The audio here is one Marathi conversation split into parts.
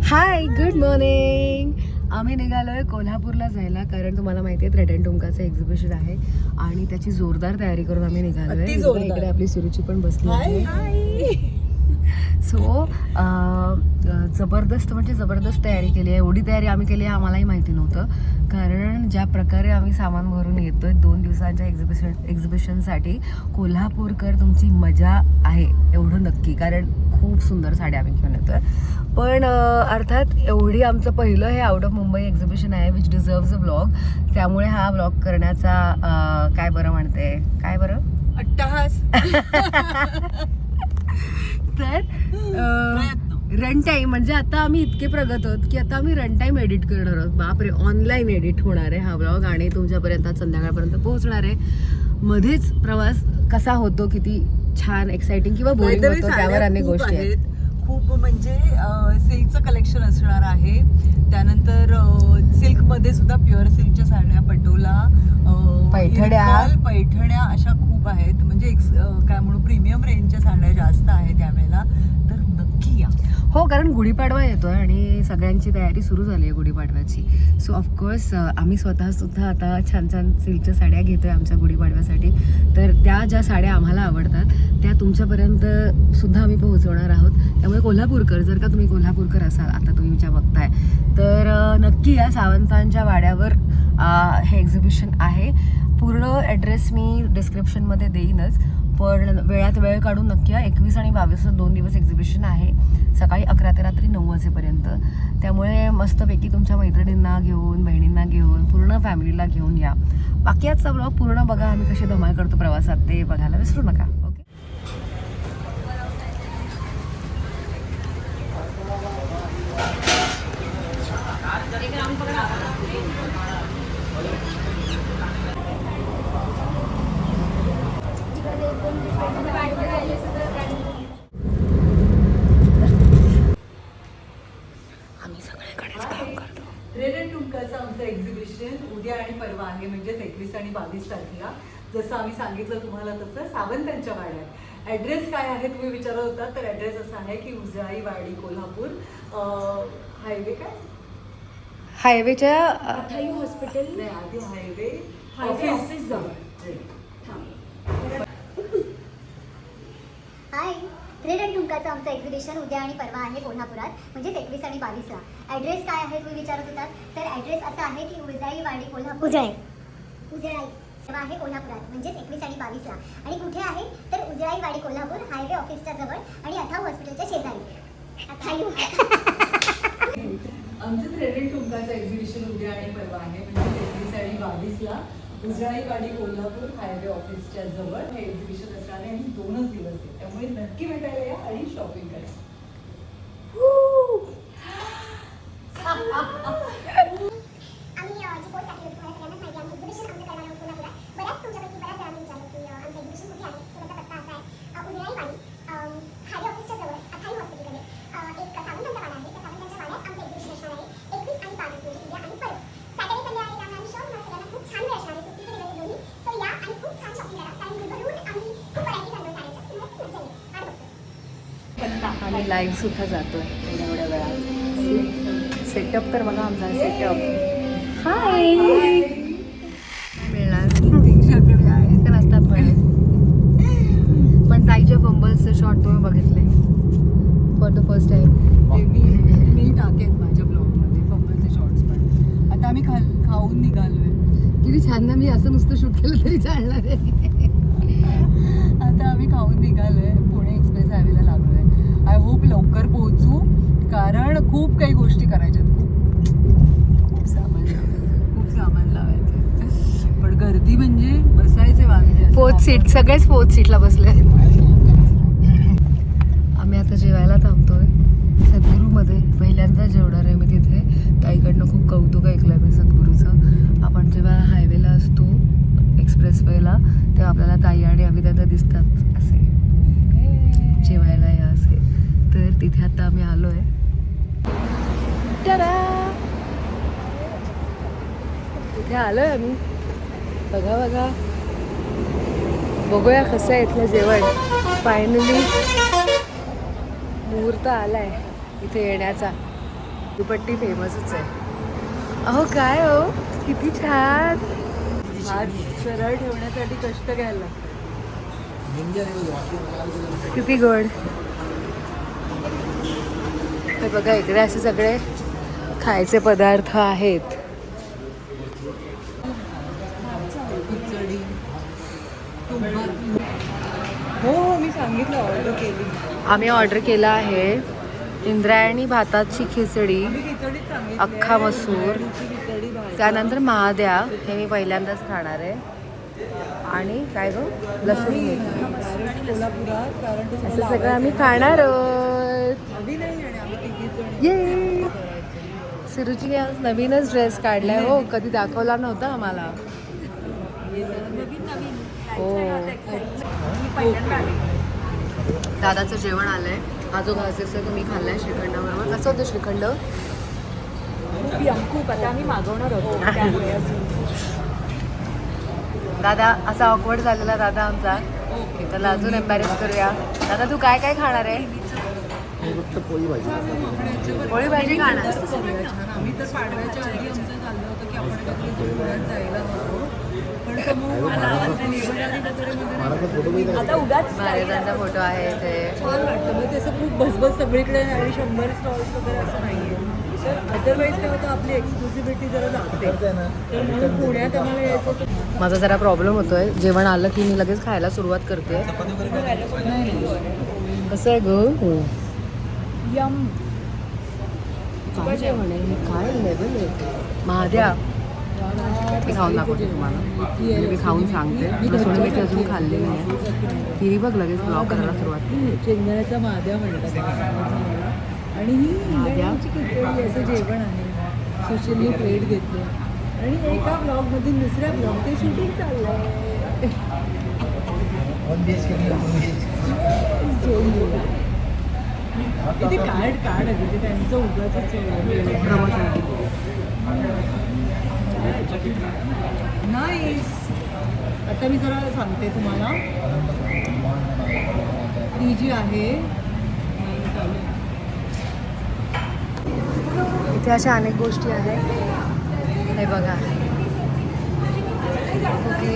हाय, गुड मॉर्निंग. आम्ही निघालोय कोल्हापूरला जायला, कारण तुम्हाला माहिती आहे रेड टुमकाचं एक्झिबिशन आहे आणि त्याची जोरदार तयारी करून आम्ही निघालोय. इकडे आपली सुरुची पण बसली आहे. सो जबरदस्त म्हणजे जबरदस्त तयारी केली आहे. एवढी तयारी आम्ही केली आहे आम्हालाही माहिती नव्हतं, कारण ज्या प्रकारे आम्ही सामान भरून येतोय 2 दिवसांच्या एक्झिबिशनसाठी, कोल्हापूरकर तुमची मजा आहे एवढं नक्की, कारण खूप सुंदर साड्या आम्ही घेऊन येतोय. पण अर्थात एवढी आमचं पहिलं हे आउट ऑफ मुंबई एक्झिबिशन आहे विच डिझर्व्स अ व्लॉग. त्यामुळे हा व्लॉग करण्याचा काय बरं म्हणते, काय बरं अट्टहास. तर रन टाईम म्हणजे आता आम्ही इतके प्रगत आहोत की आता आम्ही रन टाईम एडिट करणार आहोत. बापरे, ऑनलाईन एडिट होणार आहे हा व्लॉग आणि तुमच्यापर्यंत संध्याकाळपर्यंत पोहोचणार आहे. मध्येच प्रवास कसा होतो, किती छान एक्साइटिंग किंवा बोरिंग होतो, त्यावर अनेक गोष्टी आहेत. खूप म्हणजे सिल्कचं कलेक्शन असणार आहे. त्यानंतर सिल्क मध्ये सुद्धा प्युअर सिल्कच्या साड्या, पटोला, पैठण्या अशा खूप आहेत. म्हणजे काय म्हणू, प्रीमियम रेंजच्या साड्या जास्त आहेत त्यावेळेला. तर नक्की या. हो, कारण गुढीपाडवा येतोय आणि सगळ्यांची तयारी सुरू झाली आहे गुढीपाडव्याची. सो ऑफकोर्स आम्ही स्वतः सुद्धा आता छान छान सिल्कच्या साड्या घेतोय आमच्या गुढीपाडव्यासाठी. तर त्या ज्या साड्या आम्हाला आवडतात त्या तुमच्यापर्यंत सुद्धा आम्ही पोहोचवणार आहोत. त्यामुळे कोल्हापूरकर, जर का तुम्ही कोल्हापूरकर असाल, आता तुम्ही ज्या बघताय, तर नक्की या. सावंतांच्या वाड्यावर हे एक्झिबिशन आहे. पूर्ण ॲड्रेस मी डिस्क्रिप्शनमध्ये देईनच, पण वेळात वेळ काढून नक्की या. 21 आणि 22 2 दिवस एक्झिबिशन आहे, सकाळी 11 ते रात्री 9 वाजेपर्यंत. त्यामुळे मस्तपैकी तुमच्या मैत्रिणींना घेऊन, बहिणींना घेऊन, पूर्ण फॅमिलीला घेऊन या. बाकी आजचा ब्लॉग पूर्ण बघा, आम्ही कशी धमाल करतो प्रवासात ते बघायला विसरू नका. ओके, आम्ही सगळीकडेच काम करतो. रेड टुमकाचं आमचं एक्झिबिशन उद्या आणि परवा आहे, म्हणजेच 21 आणि 22 तारखेला. जसं आम्ही सांगितलं तुम्हाला तसं सावंतांच्या वाड्यात. ॲड्रेस काय आहे तुम्ही विचारत होता, तर ॲड्रेस असा आहे की उजळाई वाडी, कोल्हापूर. हायवे काय, हायवेच्या अथाई हॉस्पिटल नाही, आधी हायवे ऑफिस जवळ. हाय, रेड अँड टुमकाचं आमचं एक्झिबिशन उद्या आणि परवा आहे कोल्हापुरात, म्हणजेच 21 आणि 22ला. ॲड्रेस काय आहे तुम्ही विचारत होतात, तर ॲड्रेस असा आहे की उजळाई वाडी, कोल्हापूर. उजळाई आहे कोल्हापुरात, म्हणजेच 21 आणि 22ला. आणि कुठे आहे, तर उजळाई वाडी, कोल्हापूर, हायवे ऑफिसच्या जवळ आणि अथाऊ हॉस्पिटलच्या शेजारी. आमचं रेड टुमकाचं एक्झिबिशन उद्या आणि परवा आहे, म्हणजे 21 आणि 22ला उजळाई वाडी, कोल्हापूर, हायवे ऑफिसच्या जवळ हे एक्झिबिशन असणार आहे. आणि 2च दिवस आहे, त्यामुळे नक्की भेटायला या आणि शॉपिंग करा. आम्ही लाईव्ह सुद्धा जातोय एवढ्या वेळा. सेटअप तर बघा आमचा सेटअप. हाय, मिळणार तुमच्याकडे आहे का नसतात पण ताईच्या फंबल्सचे शॉट तुम्ही बघितले फॉर द फर्स्ट टाइम. मी टाकेन माझ्या ब्लॉगमध्ये फंबलचे शॉर्ट्स. पण आता आम्ही खाऊन निघालोय. किती छान ना, मी असं नुसतं शूट केलं तरी चालणार आहे. आता आम्ही खाऊन निघालोय, पुणे एक्सप्रेस हायवेला लागलोय. आय होप लवकर पोहोचू, कारण खूप काही गोष्टी करायच्या आहेत. खूप सामान लावायचं. पण गर्दी म्हणजे बसायचे वांदे. 4th सीट, सगळेच 4th सीटला बसले. आम्ही आता जेवायला थांबतोय सद्गुरूमध्ये. पहिल्यांदा जेवणार आहे मी तिथे. ताईकडनं खूप कौतुक ऐकलंय मी सद्गुरूचं. आपण जेव्हा हायवेला असतो एक्सप्रेसवेला, तेव्हा आपल्याला ताई आणि अभिदादा दिसतात असे, जेवायला या असे. तर तिथे आता आम्ही आलोय. तिथे आलोय आम्ही. बघा बघूया कसं आहे इथलं जेवण. फायनली मुहूर्त आलाय इथे येण्याचा. दुपट्टी फेमसच आहे. अहो काय हो, किती छान. हात सरळ ठेवण्यासाठी कष्ट घ्यायला लागतात. किती गोड. हे बघा इकडे असे सगळे खायचे पदार्थ आहेत. खिचडी हो मी सांगितलं ऑर्डर केली. आम्ही ऑर्डर केला आहे इंद्रायणी भाताची खिचडी, मी खिचडीच सांगितली. अख्खा मसूर, खिचडी भाजी. त्यानंतर महाद्या, हे मी पहिल्यांदाच खाणार आहे, आणि काय गो लसूण मिरची. डायरेक्ट कोल्हापुरात, कारण ते असं सगळं आम्ही खाणार आहोत. हवी नाही आणि आम्ही तिघीच जण ये सिरूची आज नवीनच ड्रेस काढलाय हो, कधी दाखवला नव्हता आम्हाला. हो दादाचं जेवण आलंय. हा जो घास दिसतोय तुम्ही खाल्लाय श्रीखंडाबरोबर. कसं होतं श्रीखंड? खूप आता आम्ही मागवणार होतो त्यामुळे दादा असा ऑकवर्ड झालेला दादा आमचा. त्याला अजून एम्बॅरेस करूया. दादा तू काय काय खाणार आहे? पोळी भाजी खाणार. आम्ही तर पाडव्याच्या आधी आमचं चाललं होतं की आपण काहीतरी पुण्यात जायला हवं, पण समोर आता उगाच महाराजांचा फोटो आहे ते. छान वाटतं. मग त्याचं खूप भसभस सगळीकडे आणि 100 स्टॉल्स वगैरे असं नाही आहे. तर अदरवाईज काय होतं, आपली एक्सक्लुसिव्हिटी जरा लागते. तर म्हणून पुण्यात आम्हाला यायचं होतं. माझा जरा प्रॉब्लेम होतोय. जेवण आलं की मी लगेच खायला सुरुवात करते. कसं आहे ग? यम काय जेवण आहे? काय लेवल आहे? महाद्या मी खाऊन दाखवते तुम्हाला. म्हणजे मी खाऊन सांगते. लसूण मी अजून खाल्ली नाही. ती बघ लगेच ब्लॉग करायला सुरुवात केली. शेंगदाण्याचा महाद्या म्हणतात त्याला. आणि ही इंद्रायणीची खिचडी असं जेवण आहे. सुशीलने प्लेट घेतली आणि एका ब्लॉगमधून दुसऱ्या ब्लॉग ते शूटिंग चाललंय. किती कार्ड आहे ते त्यांचं उगाच प्रमोशन. नाईस. आता मी जरा सांगते तुम्हाला, ती जी आहे इथे अशा अनेक गोष्टी आहेत. हे बघा ओके.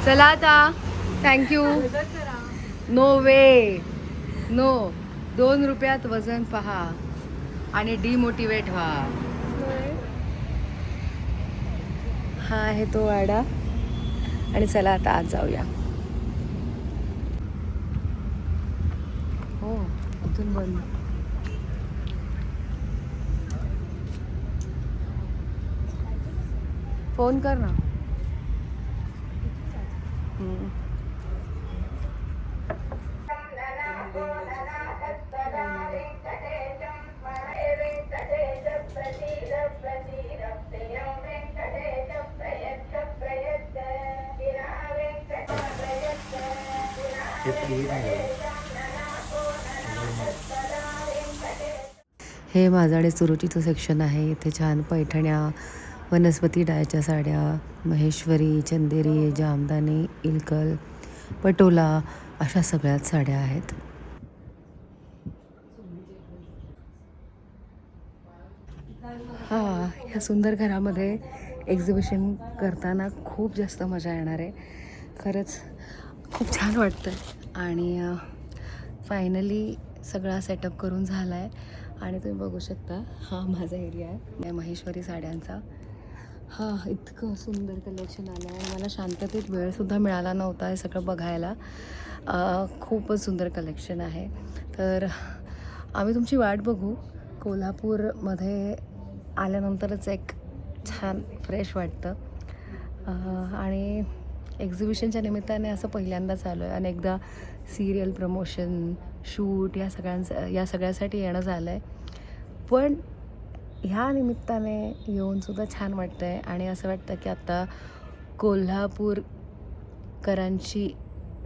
चला आता थँक्यू. नो वे नो. 2 रुपयात वजन पहा आणि डिमोटिवेट व्हा. हा आहे तो वाडा. आणि चला आता आज जाऊया. हो इथून बंद. फोन कर ना. हे माझाडे सुरुचीचं सेक्शन आहे. इथे छान पैठण्या, वनस्पती डायच्या साड्या, महेश्वरी, चंदेरी, जामदानी, इलकल, पटोला अशा सगळ्याच साड्या आहेत. हां, ह्या सुंदर घरामध्ये एक्झिबिशन करताना खूप जास्त मजा येणार आहे. खरंच खूप छान वाटतं आहे. आणि फायनली सगळा सेटअप करून झाला आहे. आणि तुम्ही बघू शकता हा माझा एरिया आहे महेश्वरी साड्यांचा. हां, इतकं सुंदर कलेक्शन आलं आहे. मला शांततेत वेळसुद्धा मिळाला नव्हता हे सगळं बघायला. खूपच सुंदर कलेक्शन आहे. तर आम्ही तुमची वाट बघू. कोल्हापूरमध्ये आल्यानंतरच एक छान फ्रेश वाटतं. आणि एक्झिबिशनच्या निमित्ताने असं पहिल्यांदाच आलो आहे. अनेकदा सिरियल प्रमोशन, शूट या सगळ्यासाठी येणं झालं आहे. पण ह्या निमित्ताने येऊनसुद्धा छान वाटतं आहे. आणि असं वाटतं की आता कोल्हापूरकरांची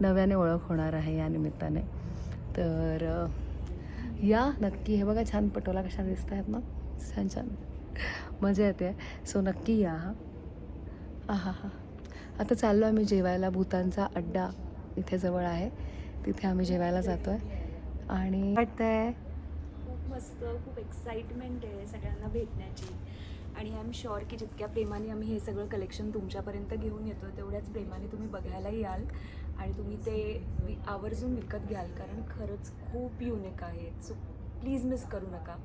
नव्याने ओळख होणार आहे या निमित्ताने. तर या नक्की. हे बघा छान पटोला कशा दिसत आहेत ना, छान छान मजा येते. सो नक्की या. हा. आता चाललो आम्ही जेवायला. भूतांचा अड्डा इथे जवळ आहे, तिथे आम्ही जेवायला जातो आहे. आणि वाटतंय खूप मस्त, खूप एक्साइटमेंट आहे सगळ्यांना भेटण्याची. आणि आय एम शुअर की जितक्या प्रेमाने आम्ही हे सगळं कलेक्शन तुमच्यापर्यंत घेऊन येतो तेवढ्याच प्रेमाने तुम्ही बघायलाही याल आणि तुम्ही ते आवर्जून विकत घ्याल, कारण खरंच खूप युनिक आहे. सो प्लीज मिस करू नका.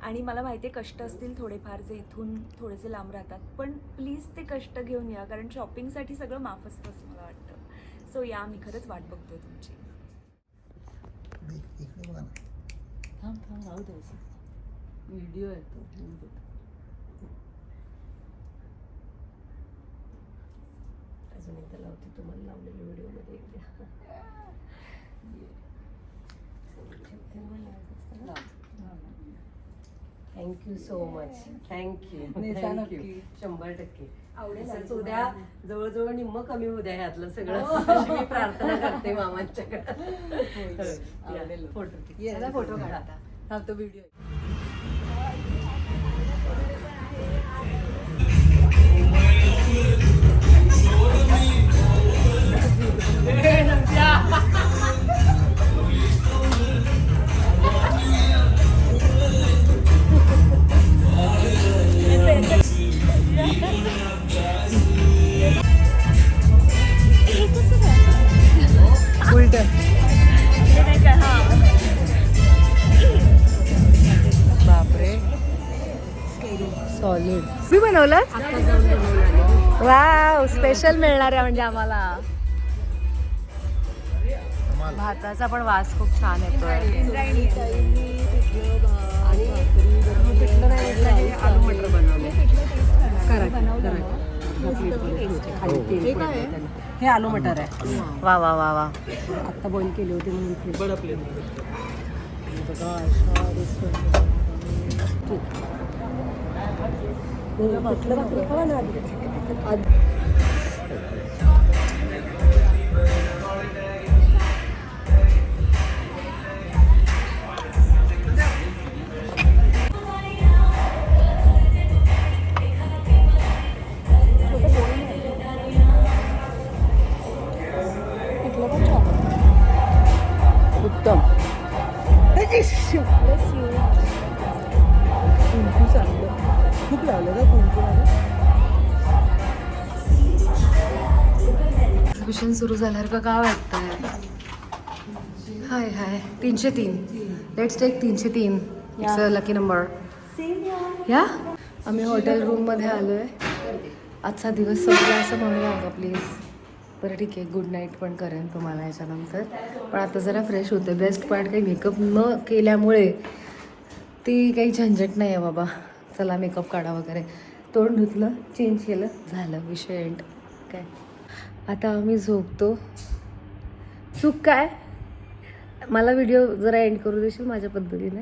आणि मला माहिती आहे कष्ट असतील थोडेफार जे इथून थोडेसे लांब राहतात, पण प्लीज ते कष्ट घेऊन या, कारण शॉपिंगसाठी सगळं माफ असतं असं मला वाटतं. सो या, मी खरंच वाट बघतोय तुमची. थांब राहू द्यायचं, व्हिडिओ येतो. अजून एकदा लावते तुम्हाला लावलेल्या व्हिडिओमध्ये. Thank you so much. Thank you. NASA नक्की. 100% आवडेल. असंच उद्या जवळजवळ निम्म कमी उद्या ह्यातलं सगळं अशी मी प्रार्थना करते मामांच्याकडे. फोटो फोटो काढा आता. थांब तो व्हिडिओ. उलट बापरे, सॉलिड. मी बनवलं. वाव, स्पेशल मिळणार आहे म्हणजे आम्हाला. भाताचा पण वास खूप छान येतोय. आणि पिठलं नाही, आलू मटर बनवले. हे आलू मटर आहे. वा वा वा वा. आता बॉईल केले होते म्हणून. उत्तम. खूप लावलं का कुंकू? एक्झिबिशन सुरू झाल्यावर का वाटतंय. Hi 303. Let's take 303. It's a lucky number. या, आम्ही हॉटेल रूममध्ये आलो आहे. आजचा दिवस संपला असं म्हणूया का प्लीज. बरं ठीक आहे, गुड नाईट पण करेन तुम्हाला याच्यानंतर. पण आता जरा फ्रेश होते. बेस्ट पार्ट काही मेकअप न केल्यामुळे ती काही झंझट नाही आहे बाबा. चला मेकअप काढा वगैरे. तोंड धुतलं, चेंज केलं, झालं, विषय एंड. काय आता आम्ही झोपतो. चूक काय, मला व्हिडिओ जरा एंड करू देशील माझ्या पद्धतीने.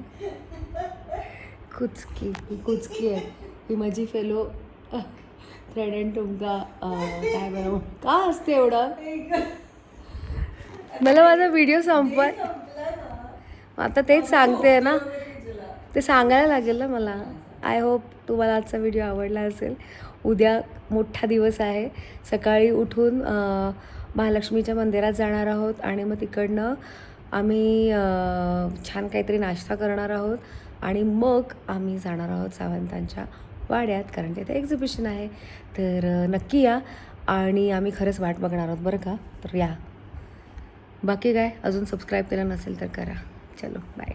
कुचकी आहे ही माझी फेलो थ्रेड अँड तुमका. काय बरं का असते एवढं. मला माझा व्हिडिओ संपवाय, आता तेच सांगते ना, ते सांगायला लागेल ना मला. आय होप तुम्हाला आजचा व्हिडिओ आवडला असेल. उद्या मोठा दिवस आहे. सकाळी उठून महालक्ष्मीच्या मंदिरात जाणार आहोत आणि मग तिकडनं आम्ही छान काहीतरी नाश्ता करणार आहोत आणि मग आम्ही जाणार आहोत सावंतांच्या वाड्यात, कारण तिथे एक्झिबिशन आहे. तर नक्की या आणि आम्ही खरंच वाट बघणार आहोत बरं का. तर या. बाकी काय, अजून सबस्क्राईब केलं नसेल तर करा. चलो बाय.